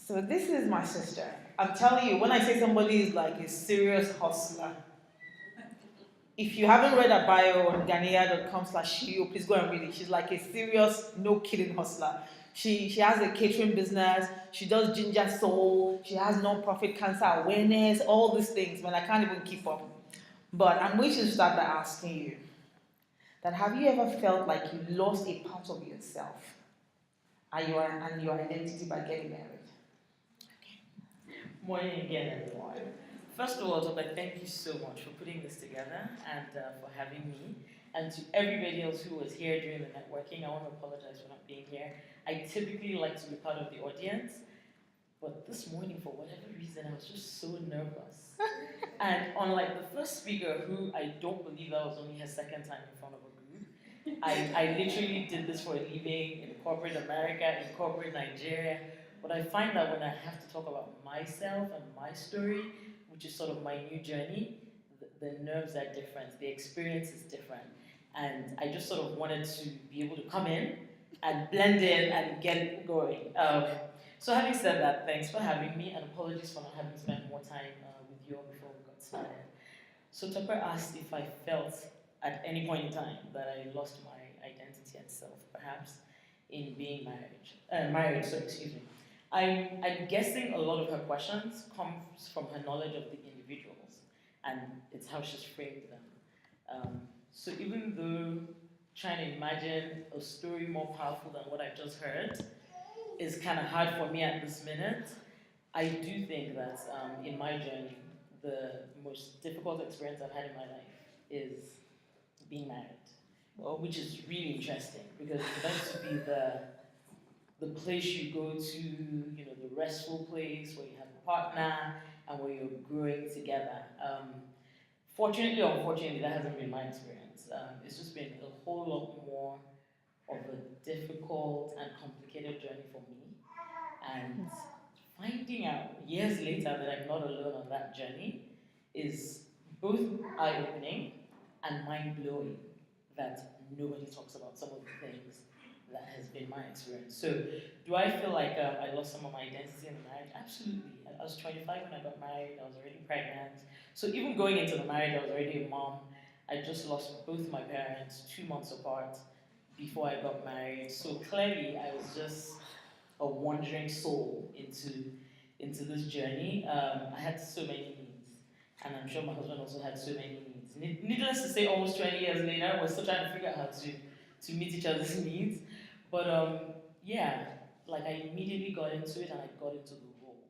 So this is my sister. I'm telling you, when I say somebody is like a serious hustler, if you haven't read her bio on ghanaian.com/shio, please go and read it. She's like a serious, no kidding hustler. She has a catering business. She does ginger soul. She has non-profit cancer awareness. All these things, man, I can't even keep up. But I'm going to start by asking you that have you ever felt like you lost a part of yourself and your identity by getting married? Morning again, everyone. First of all, Toba, thank you so much for putting this together and for having me. And to everybody else who was here during the networking, I want to apologize for not being here. I typically like to be part of the audience, but this morning, for whatever reason, I was just so nervous. And unlike the first speaker, who I don't believe that was only her second time in front of a group, I literally did this for a living in corporate America, in corporate Nigeria. But I find that when I have to talk about myself and my story, which is sort of my new journey, the nerves are different, the experience is different. And I just sort of wanted to be able to come in and blend in and get it going. So having said that, thanks for having me, and apologies for not having spent more time with you all before we got started. So Tucker asked if I felt at any point in time that I lost my identity and self, perhaps, in being married, so excuse me. I'm guessing a lot of her questions comes from her knowledge of the individuals, and it's how she's framed them. So even though trying to imagine a story more powerful than what I've just heard is kind of hard for me at this minute, I do think that in my journey, the most difficult experience I've had in my life is being married, well, which is really interesting because it's meant to be the place you go to, you know, the restful place where you have a partner and where you're growing together. Fortunately or unfortunately, that hasn't been my experience. It's just been a whole lot more of a difficult and complicated journey for me. And finding out years later that I'm not alone on that journey is both eye opening and mind blowing that nobody talks about some of the things that has been my experience. So, do I feel like I lost some of my identity in the marriage? Absolutely. I was 25 when I got married, I was already pregnant. So, even going into the marriage, I was already a mom. I just lost both my parents 2 months apart before I got married. So, clearly, I was just a wandering soul into this journey. I had so many needs, and I'm sure my husband also had so many needs. Needless to say, almost 20 years later, we're still trying to figure out how to meet each other's needs. But yeah, like I immediately got into it, and I got into the role.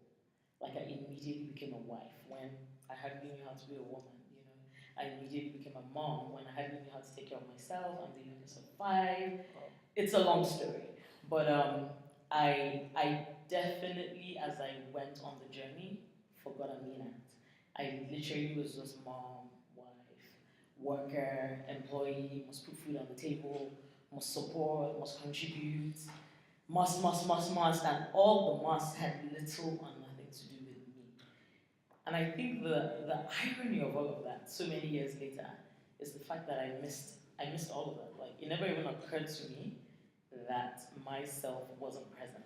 Like I immediately became a wife when I hardly knew how to be a woman. You know, I immediately became a mom when I hardly knew how to take care of myself. I'm the youngest of five. It's a long story, but I definitely, as I went on the journey, forgot Aminat. I literally was just mom, wife, worker, employee, must put food on the table, must support, must contribute, must, and all the musts had little or nothing to do with me. And I think the irony of all of that, so many years later, is the fact that I missed all of that. Like it never even occurred to me that myself wasn't present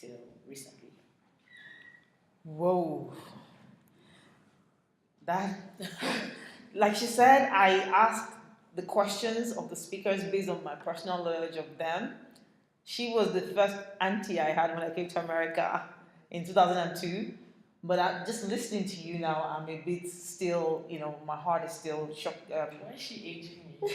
till recently. Whoa. That, like she said, I asked the questions of the speakers based on my personal knowledge of them. She was the first auntie I had when I came to America in 2002. But just listening to you now, I'm a bit still, my heart is still shocked. Why is she aging me?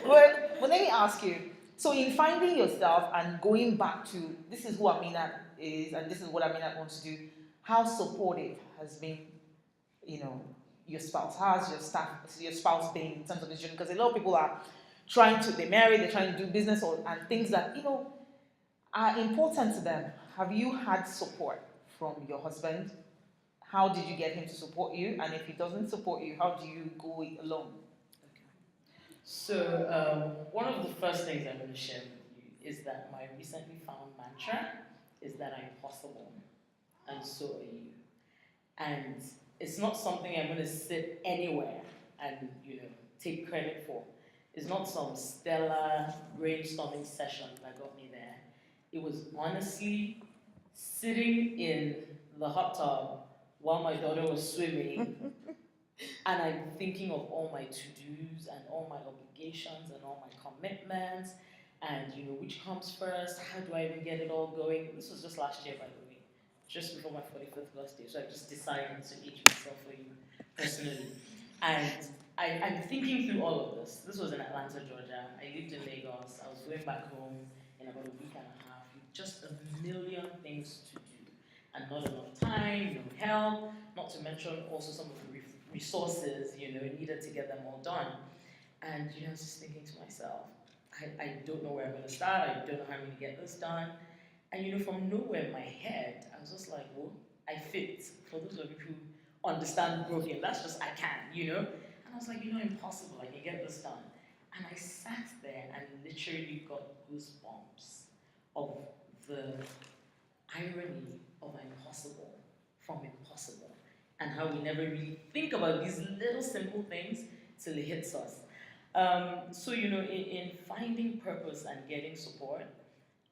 But let me ask you. So, in finding yourself and going back to this is who Amina is, and this is what Amina wants to do, how supportive has been, you know, your spouse? How has your spouse been in terms of this journey? Because a lot of people are they're married, they're trying to do business and things that, are important to them. Have you had support from your husband? How did you get him to support you? And if he doesn't support you, how do you go it alone? So, one of the first things I'm going to share with you is that my recently found mantra is that I'm possible, and so are you. And it's not something I'm going to sit anywhere and take credit for. It's not some stellar brainstorming session that got me there. It was honestly sitting in the hot tub while my daughter was swimming, and I'm thinking of all my to-dos and all my obligations and all my commitments, and which comes first. How do I even get it all going? This was just last year, by the way, just before my 45th birthday. So I just decided to age myself for you personally, and I'm thinking through all of this. This was in Atlanta, Georgia. I lived in Lagos. I was going back home in about a week and a half with just a million things to do and not enough time, no help, not to mention also some of the resources, needed to get them all done. And, I was just thinking to myself, I don't know where I'm going to start. I don't know how I'm going to get this done. And, from nowhere in my head, I was just like, well, I fit. For those of you who understand broken, that's just I can. And I was like, impossible. I can get this done. And I sat there and literally got goosebumps of the irony of impossible from impossible, and how we never really think about these little simple things till it hits us. So, in finding purpose and getting support,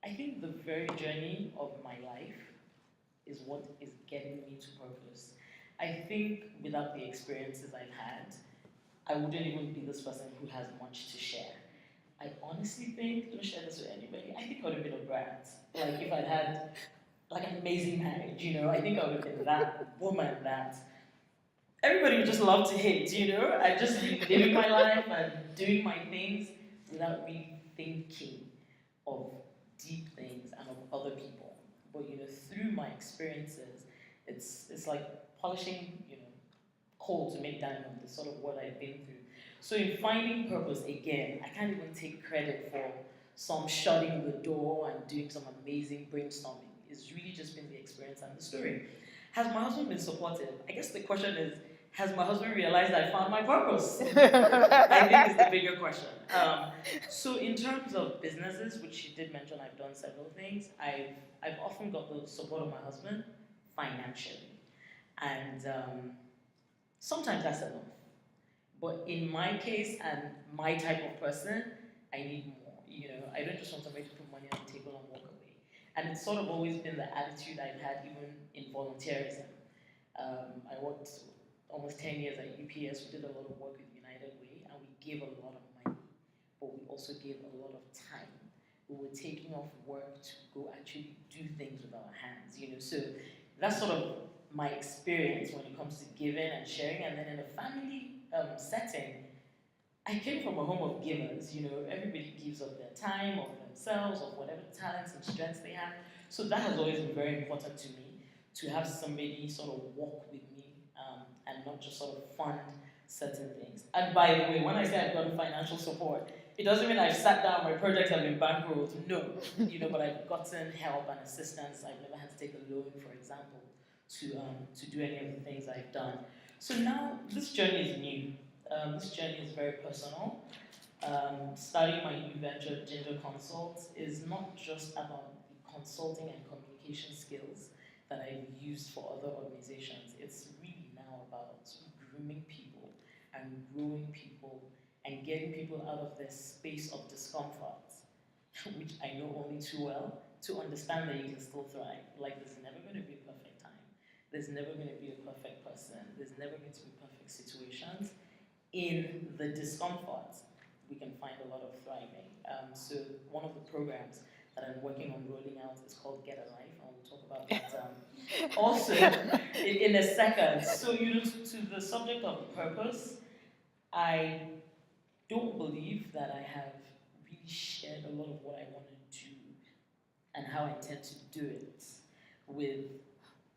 I think the very journey of my life is what is getting me to purpose. I think without the experiences I've had, I wouldn't even be this person who has much to share. I honestly think, don't share this with anybody, I think I would have been a brat. Like if I'd had like an amazing marriage, I think I would have been that woman that everybody would just love to hate, I'd just be living my life and doing my things without really thinking of deep things and of other people. But through my experiences, it's like polishing, coal to make diamond, is sort of what I've been through. So in finding purpose, again, I can't even take credit for some shutting the door and doing some amazing brainstorming. It's really just been the experience and the story. Has my husband been supportive? I guess the question is, has my husband realized I found my purpose? I think is the bigger question. So in terms of businesses, which you did mention, I've done several things. I've often got the support of my husband financially, and sometimes that's enough. But in my case and my type of person, I need more. I don't just want somebody to put money on the table and walk away. And it's sort of always been the attitude I've had even in volunteerism. I worked almost 10 years at UPS. We did a lot of work with United Way, and we gave a lot of money, but we also gave a lot of time. We were taking off work to go actually do things with our hands, So that's sort of my experience when it comes to giving and sharing. And then in a family setting, I came from a home of givers. Everybody gives of their time, of themselves, of whatever talents and strengths they have. So that has always been very important to me, to have somebody sort of walk with me and not just sort of fund certain things. And by the way, when I say I've gotten financial support, it doesn't mean I've sat down, my projects have been bankrolled. No, but I've gotten help and assistance. I've never had to take a loan, for example, to do any of the things I've done. So now this journey is new. This journey is very personal. Starting my new venture, Ginger Consults, is not just about the consulting and communication skills that I've used for other organizations. It's really now about grooming people and growing people and getting people out of their space of discomfort, which I know only too well, to understand that you can still thrive. Like there's never going to be a perfect time. There's never going to be a perfect person. There's never going to be perfect situations. In the discomfort, we can find a lot of thriving. So one of the programs that I'm working on rolling out is called Get a Life, and we'll talk about that also in a second. So to the subject of purpose, I don't believe that I have really shared a lot of what I want to do and how I intend to do it with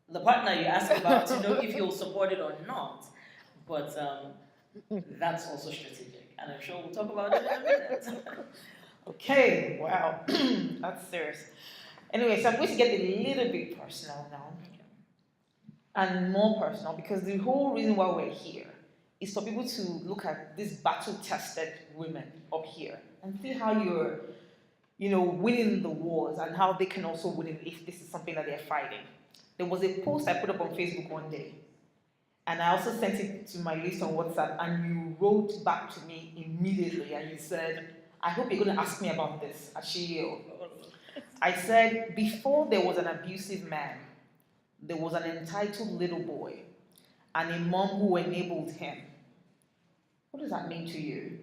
the partner you asked about to know if he'll support it or not. But that's also strategic, and I'm sure we'll talk about it in a minute. Okay, wow, that's serious. Anyway, so I'm going to get a little bit personal now, and more personal, because the whole reason why we're here is for people to look at these battle-tested women up here and see how you're, winning the wars and how they can also win it if this is something that they're fighting. There was a post I put up on Facebook one day, And I also sent it to my list on WhatsApp, and you wrote back to me immediately and you said, I hope you're going to ask me about this, Ashio. I said, before there was an abusive man, there was an entitled little boy and a mom who enabled him. What does that mean to you?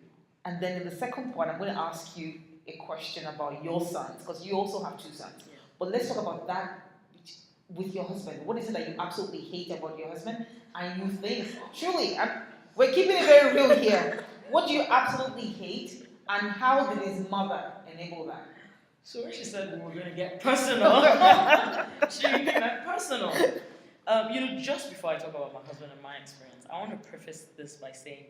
And then in the second part, I'm going to ask you a question about your sons, because you also have two sons. Yeah. But let's talk about that with your husband. What is it that you absolutely hate about your husband? And you think, truly, we're keeping it very real here. What do you absolutely hate, and how did his mother enable that? So when she said we were going to get personal, she got personal. Just before I talk about my husband and my experience, I want to preface this by saying,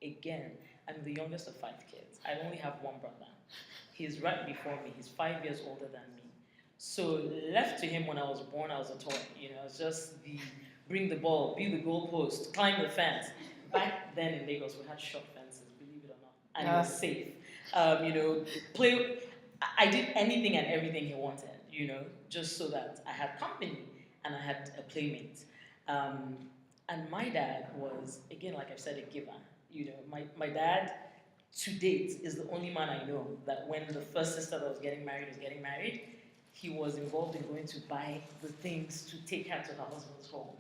again, I'm the youngest of 5 kids. I only have one brother. He's right before me. He's 5 years older than me. So left to him when I was born, I was a toy. It's just the bring the ball, be the goalpost, climb the fence. Back then in Lagos, we had short fences, believe it or not, and it was safe. Play. I did anything and everything he wanted, just so that I had company and I had a playmate. And my dad was, again, like I've said, a giver. My dad, to date, is the only man I know that when the first sister that was getting married, he was involved in going to buy the things to take her to her husband's home.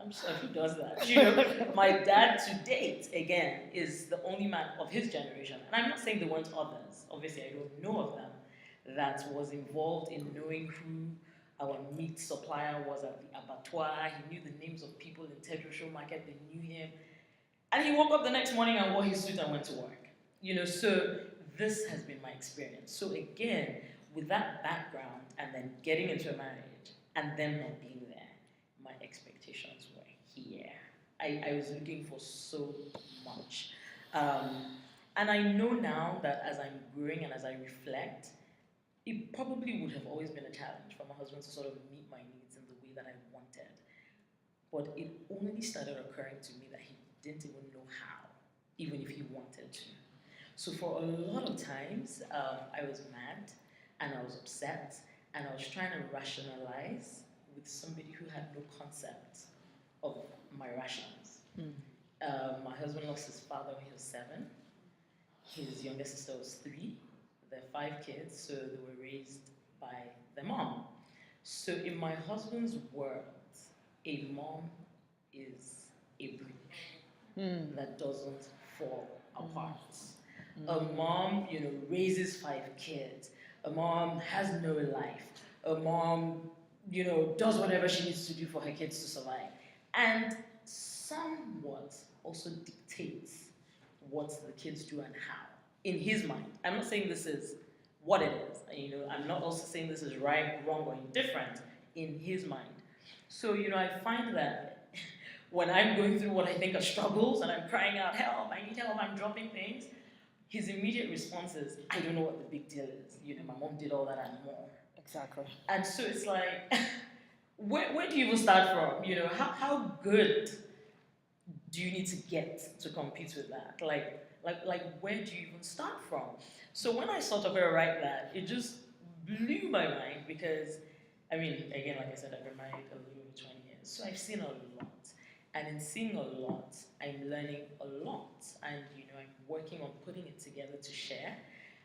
I'm sorry, who does that? My dad, to date, again, is the only man of his generation. And I'm not saying there weren't others. Obviously, I don't know of them that was involved in knowing who our meat supplier was at the abattoir. He knew the names of people in Tedroshow Market. They knew him. And he woke up the next morning and wore his suit and went to work. So this has been my experience. So again, with that background and then getting into a marriage and them not being there, my expectations were here. I was looking for so much. And I know now that as I'm growing and as I reflect, it probably would have always been a challenge for my husband to sort of meet my needs in the way that I wanted. But it only started occurring to me that he didn't even know how, even if he wanted to. So for a lot of times, I was mad and I was upset and I was trying to rationalize with somebody who had no concept of my rationals. My husband lost his father when he was 7. His younger sister was 3. There are 5 kids, so they were raised by their mom. So in my husband's world, a mom is a bridge that doesn't fall apart. A mom, raises 5 kids. A mom has no life. A mom, does whatever she needs to do for her kids to survive. And somewhat also dictates what the kids do and how, in his mind. I'm not saying this is what it is. I'm not also saying this is right, wrong, or indifferent in his mind. So, I find that when I'm going through what I think are struggles and I'm crying out, help, I need help, I'm dropping things, his immediate response is, I don't know what the big deal is. My mom did all that and more. Exactly. And so it's like, where do you even start from? How good do you need to get to compete with that? Like where do you even start from? So when I saw Tokyo write that, it just blew my mind because, again, like I said, I've been married a little over 20 years. So I've seen a lot. And in seeing a lot, I'm learning a lot. And, I'm working on putting it together to share.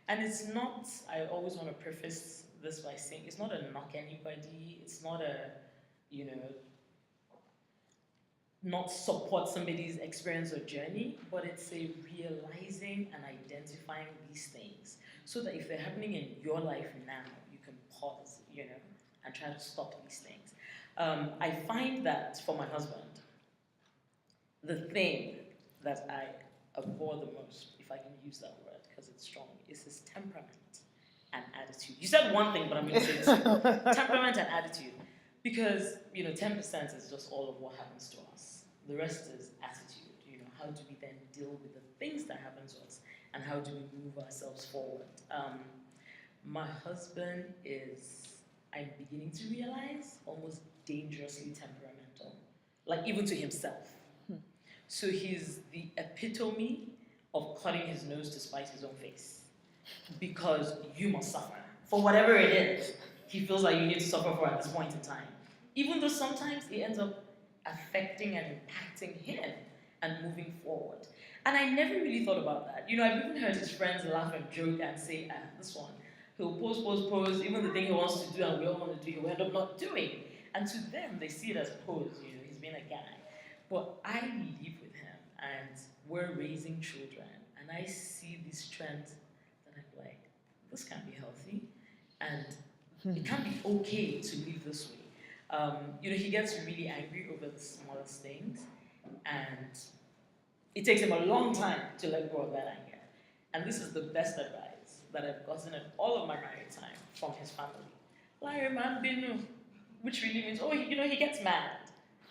And it's not, I always want to preface this by saying, it's not a knock anybody. It's not a, not support somebody's experience or journey, but it's a realizing and identifying these things so that if they're happening in your life now, you can pause, and try to stop these things. I find that for my husband, the thing that I abhor the most, if I can use that word because it's strong, is his temperament and attitude. You said one thing, but I'm going to say two. Temperament and attitude. Because, 10% is just all of what happens to us. The rest is attitude. How do we then deal with the things that happen to us? And how do we move ourselves forward? My husband is, I'm beginning to realize, almost dangerously temperamental. Like, even to himself. So he's the epitome of cutting his nose to spite his own face. Because you must suffer. For whatever it is, he feels like you need to suffer for at this point in time. Even though sometimes it ends up affecting and impacting him and moving forward. And I never really thought about that. I've even heard his friends laugh and joke and say, this one, he'll pose, even the thing he wants to do and we all want to do, he'll end up not doing. And to them, they see it as pose, he's been a guy. But I live with him and we're raising children and I see these trends that I'm like, this can't be healthy and it can't be okay to live this way. He gets really angry over the smallest things and it takes him a long time to let go of that anger. And this is the best advice that I've gotten in all of my married time from his family. Larry man binu, which really means, he gets mad.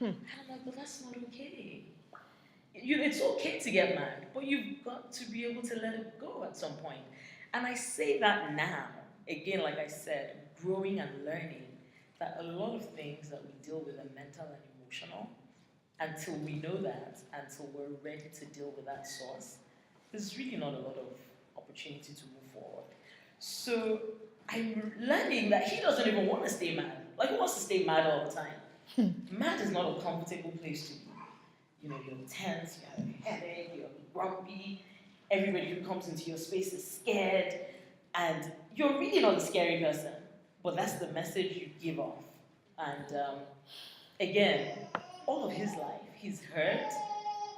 And I'm like, but that's not okay. It's okay to get mad, but you've got to be able to let it go at some point. And I say that now, again, like I said, growing and learning that a lot of things that we deal with are mental and emotional. Until we know that, until we're ready to deal with that source, there's really not a lot of opportunity to move forward. So I'm learning that he doesn't even want to stay mad. Like, he wants to stay mad all the time. Mad is not a comfortable place to be. You're tense, you have a headache, you're grumpy, everybody who comes into your space is scared, and you're really not a scary person, but that's the message you give off. And again, all of his life, he's heard,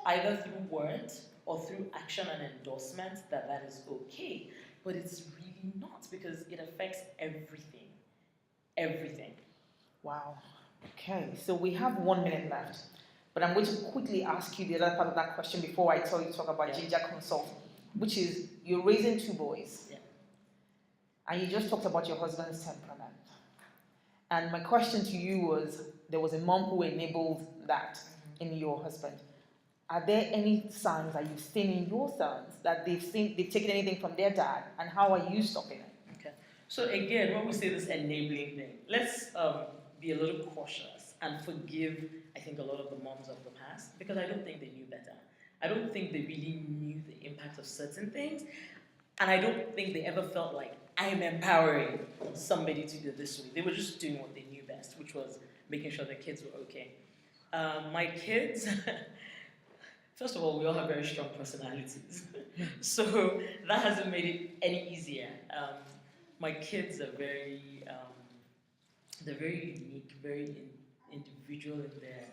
either through words or through action and endorsement, that is okay. But it's really not, because it affects everything. Everything. Wow. Okay, so we have 1 minute left. But I'm going to quickly ask you the other part of that question before I tell you to talk about Ginger Consult, which is you're raising 2 boys. Yeah. And you just talked about your husband's temperament. And my question to you was, there was a mom who enabled that in your husband. Are there any signs that you've seen in your sons that they've taken anything from their dad, and how are you stopping it? Okay. So again, when we say this enabling thing, let's be a little cautious and forgive, I think, a lot of the moms of the past, because I don't think they knew better. I don't think they really knew the impact of certain things, and I don't think they ever felt like, I'm empowering somebody to do this way. They were just doing what they knew best, which was making sure their kids were okay. My kids, first of all, we all have very strong personalities. So that hasn't made it any easier. My kids are they're very unique, very individual in their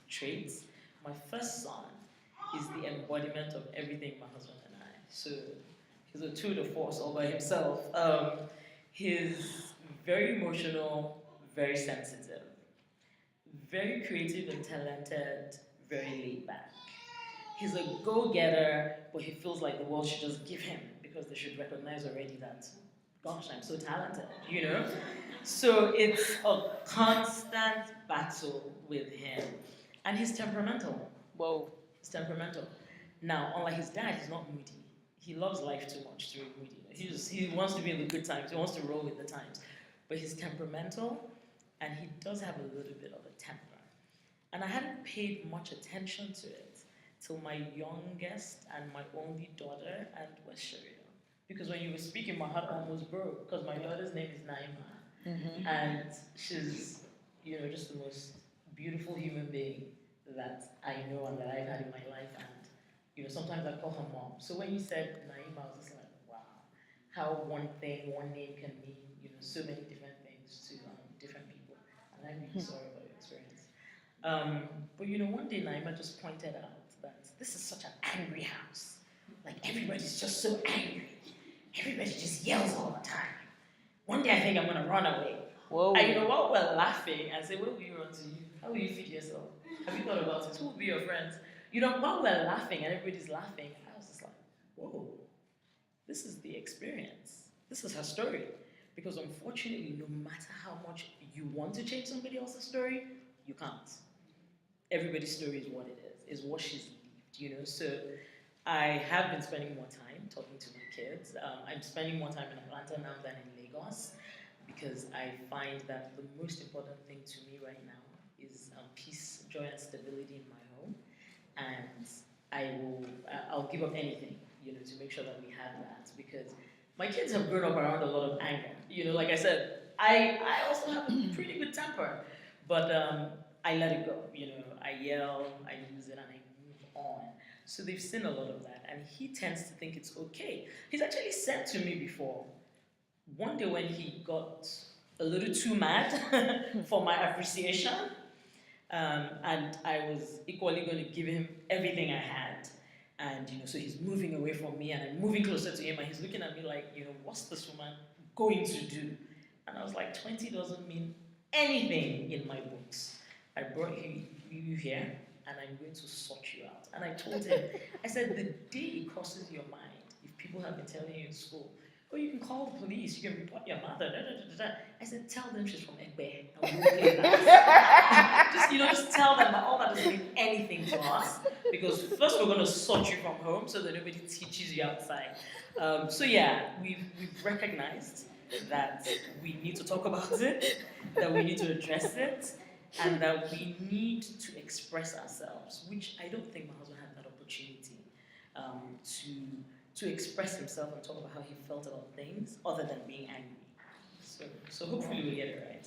traits. My first son is the embodiment of everything my husband and I. So he's a tour de force all by himself. He's very emotional, very sensitive, very creative and talented, very laid back. He's a go-getter, but he feels like the world should just give him, because they should recognize already that, gosh, I'm so talented, So it's a constant battle with him. And he's temperamental. Whoa. He's temperamental. Now, unlike his dad, he's not moody. He loves life too much to be moody. He wants to be in the good times. He wants to roll with the times. But he's temperamental, and he does have a little bit of a temper. And I hadn't paid much attention to it till my youngest and my only daughter and West Sharia. Because when you were speaking, my heart almost broke, because my daughter's name is Naima. Mm-hmm. And she's, just the most beautiful human being that I know and that I've had in my life. And, sometimes I call her mom. So when you said Naima, I was just like, wow, how one name can mean, so many different things to different people. And I'm really sorry about your experience. But one day Naima just pointed out that this is such an angry house. Like, everybody's just so angry. Everybody just yells all the time. One day I think I'm gonna run away. Whoa. And while we're laughing, I say, where will you run to? How will you feed yourself? Have you thought about it? Who will be your friends? While we're laughing and everybody's laughing, I was just like, whoa, this is the experience. This is her story. Because unfortunately, no matter how much you want to change somebody else's story, you can't. Everybody's story is what it is what she's lived, So I have been spending more time talking to my kids. I'm spending more time in Atlanta now than in Lagos, because I find that the most important thing to me right now is peace, joy, and stability in my home. And I'll give up anything, to make sure that we have that, because my kids have grown up around a lot of anger. Like I said, I also have a pretty good temper, but I let it go. I yell, I lose it, and I move on. So they've seen a lot of that, and he tends to think it's okay. He's actually said to me before, one day when he got a little too mad for my appreciation, and I was equally going to give him everything I had. And so he's moving away from me, and I'm moving closer to him, and he's looking at me like, what's this woman going to do? And I was like, 20 doesn't mean anything in my books. I brought you here, and I'm going to sort you out. And I told him, I said, the day it crosses your mind, if people have been telling you in school, oh, you can call the police, you can report your mother, da, da, da, da. I said, tell them she's from Egbe. Just tell them that all that doesn't mean anything to us. Because first we're going to sort you from home so that nobody teaches you outside. So yeah, we've recognized that we need to talk about it, that we need to address it, and that we need to express ourselves, which I don't think my husband had that opportunity to express himself and talk about how he felt about things other than being angry. So hopefully we get it right.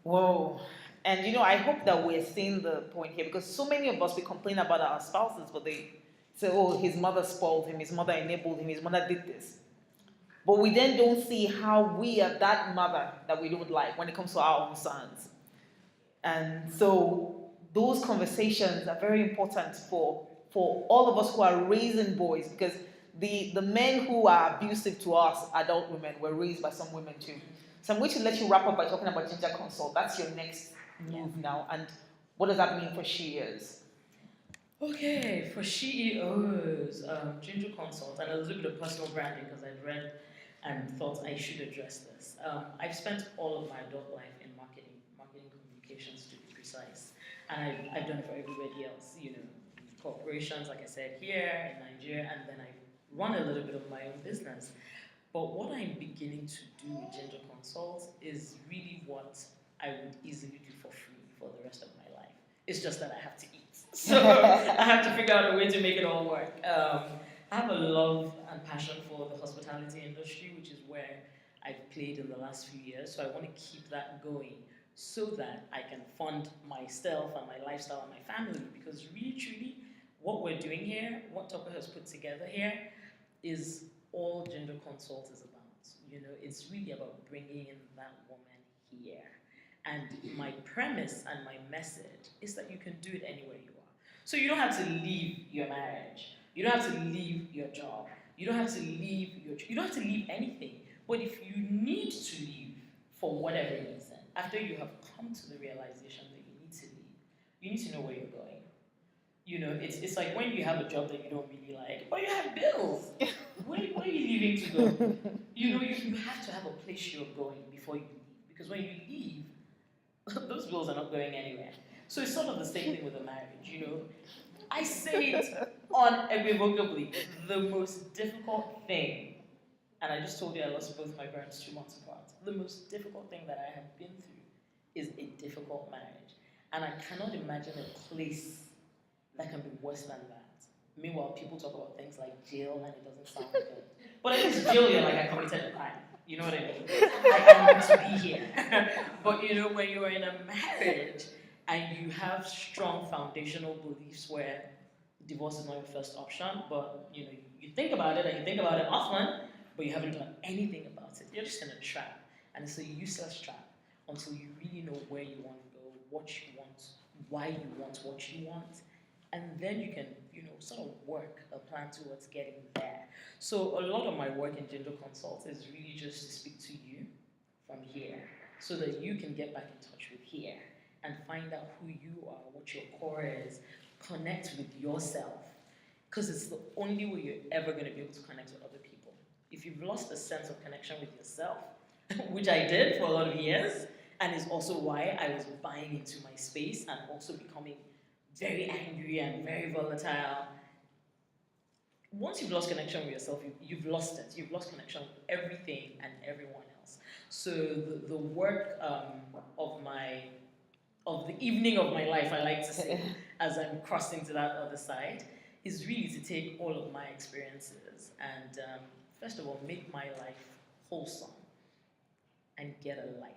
Whoa. And I hope that we're seeing the point here, because so many of us, we complain about our spouses, but they say, oh, his mother spoiled him, his mother enabled him, his mother did this. But we then don't see how we are that mother that we don't like when it comes to our own sons. And so those conversations are very important for all of us who are raising boys, because the men who are abusive to us, adult women, were raised by some women too. So I'm going to let you wrap up by talking about Ginger Consult. That's your next move now. And what does that mean for SheEOs? Okay, for SheEOs, Ginger Consult, and a little bit of personal branding because I've read and thought I should address this. I've spent all of my adult life in marketing communications to be precise, and I've done it for everybody else. Corporations, like I said, here in Nigeria, and then I run a little bit of my own business. But what I'm beginning to do with Ginger Consult is really what I would easily do for free for the rest of my life. It's just that I have to eat. So I have to figure out a way to make it all work. I have a love and passion for the hospitality industry, which is where I've played in the last few years. So I want to keep that going so that I can fund myself and my lifestyle and my family. Because really, truly, what we're doing here, what Topper has put together here, is all Ginger Consult is about. It's really about bringing in that woman here. And my premise and my message is that you can do it anywhere you are. So you don't have to leave your marriage. You don't have to leave your job. You don't have to leave you don't have to leave anything. But if you need to leave for whatever reason, after you have come to the realization that you need to leave, you need to know where you're going. It's like when you have a job that you don't really like, but you have bills. Where are you leaving to go? You have to have a place you're going before you leave. Because when you leave, those bills are not going anywhere. So it's sort of the same thing with a marriage. I say it unequivocally, the most difficult thing, and I just told you I lost both my parents 2 months apart. The most difficult thing that I have been through is a difficult marriage. And I cannot imagine a place that can be worse than that. Meanwhile, people talk about things like jail and it doesn't sound good. But at least jail, you're like, I committed a crime. You know what I mean? I want to be here. But when you're in a marriage and you have strong foundational beliefs where divorce is not your first option, but you think about it and you think about it often, but you haven't done anything about it. You're just in a trap. And it's a useless trap until you really know where you want to go, what you want, why you want what you want. And then you can, sort of work a plan towards getting there. So a lot of my work in Ginger Consult is really just to speak to you from here so that you can get back in touch with here and find out who you are, what your core is, connect with yourself. Because it's the only way you're ever going to be able to connect with other people. If you've lost a sense of connection with yourself, which I did for a lot of years, and is also why I was buying into my space and also becoming very angry and very volatile. Once you've lost connection with yourself, you've lost it. You've lost connection with everything and everyone else. So the work of the evening of my life, I like to say, as I'm crossing to that other side, is really to take all of my experiences and first of all, make my life wholesome and get a life.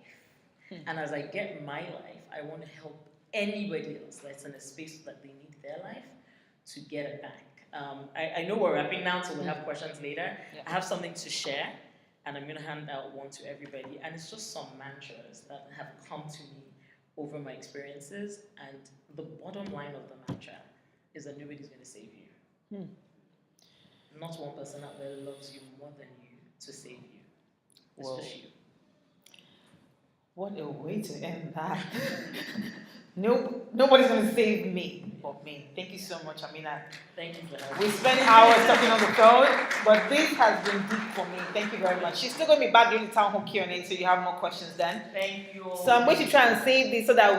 And as I get my life, I want to help anybody else that's in a space that they need their life to get it back. I know we're wrapping now, so we'll have questions later. Yeah. I have something to share, and I'm going to hand out one to everybody. And it's just some mantras that have come to me over my experiences. And the bottom line of the mantra is that nobody's going to save you. Not one person out there loves you more than you to save you. It's Whoa. just you. What a way to end that. Nobody's going to save me but me. Thank you so much, Aminat. Thank you for having We me. spent hours talking on the phone, but this has been deep for me. Thank you very much. She's still going to be back during the town hall Q&A, so you have more questions then. Thank you all. So I'm going to try and save this so that